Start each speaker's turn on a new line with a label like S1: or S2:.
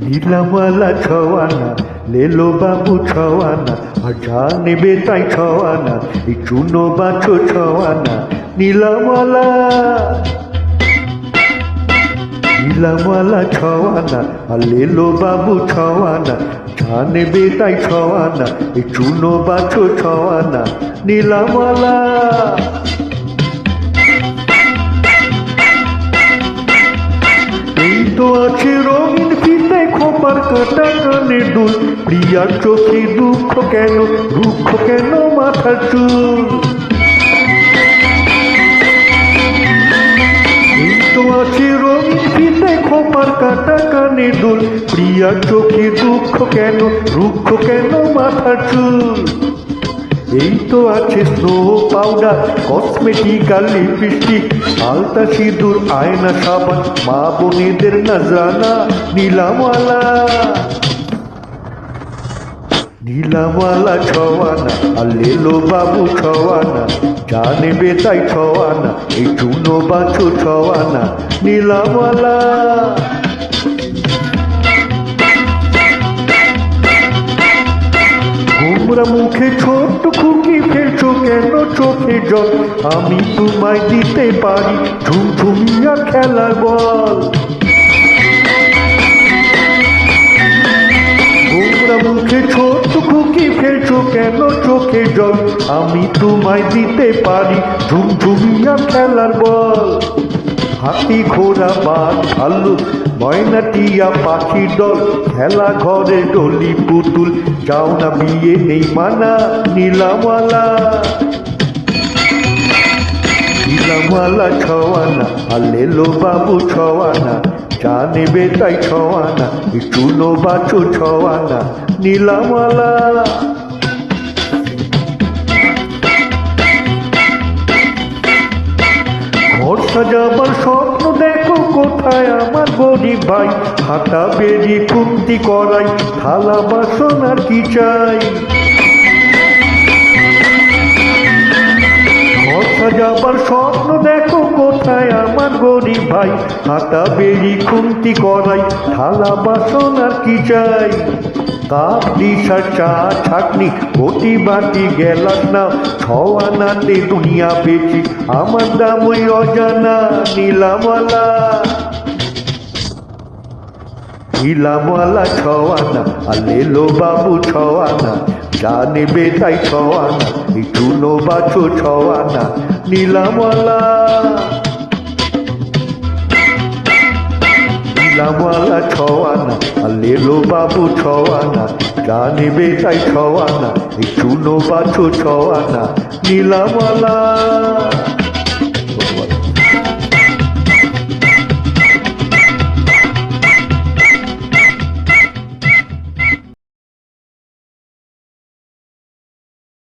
S1: নীলামালা ছওয়ানা লেলো বাবু ছওয়ানা আর যা নেবে তাই ছওয়ানা এই চুনো বাছো ছওয়ানা নীলামালা নীলামালা ছওয়ানা আর লেলো বাবু ছওয়ানা যা নেবে তাই ছওয়ানা এই চুনো বাছো ছওয়ানা নীলামালা এই তো আছে রঙিন ফিতে খোপার কাটা কানে দুল প্রিয়ার চোখে দুঃখ কেন মাথার চুল এই তো আছে রঙিন ফিতে খোপার কাটা কানে দুল প্রিয়ার চোখে দুঃখ কেন মাথার চুল এই তো আছে স্নো পাউডার কসমেটিক আর লিপস্টিক আলতা সিঁদুর আয়না সাবান মা বোনেদের নজরানা নীলামালা নীলামালা ছওয়ানা আর লেলো বাবু ছওয়ানা যা নেবে তাই ছওয়ানা এই চুনো বাছো ছওয়ানা নীলামালা গোমরা মুখে ছোট্ট খুকি ফেলছো কেন চোখে জল আমি তোমায় দিতে পারি ঝুমঝুমিয়া খেলার বল গোমরা মুখে ছোট্ট খুকি ফেলছো কেন চোখে জল আমি তোমায় দিতে পারি ঝুমঝুমিয়া খেলার বল হাতি ঘোড়া বাঘ ভাল্লুক ময়না টিয়া পাখির দল খেলা ঘরে ডলি পুতুল যাও না বিয়ে নেই মানা নীলামালা নীলামালা ছওয়ানা আর লেলো বাবু ছওয়ানা যা নেবে তাই ছওয়ানা এই চুনো বাছো ছওয়ানা নীলামালা ঘর সাজাবার স্বপ্ন দেখো কোথায় আমার গরিব ভাই হাতা বেরি কুন্তি করাই থালা বাসন আর কি চাই ঘর সাজাবার স্বপ্ন দেখো কোথায় আমার গরিব ভাই হাতা বেরি খুন্তি করাই থালা বাসন আর কি চাই কাপ দিশা চা ছাকনি ঘটি বাটি গেলাস না ছওয়ানাতে দুনিয়া বেচি আমার দাম ওই অজানা নীলামালা নীলামালা ছওয়ানা আর লেলো বাবু ছওয়ানা যা নেবে তাই ছওয়ানা এই চুনো বাছো ছওয়ানা নীলামালা নীলামালা ছওয়ানা আর লেলো বাবু ছওয়ানা যা নেবে তাই ছওয়ানা এই চুনো বাছো ছওয়ানা নীলামালা।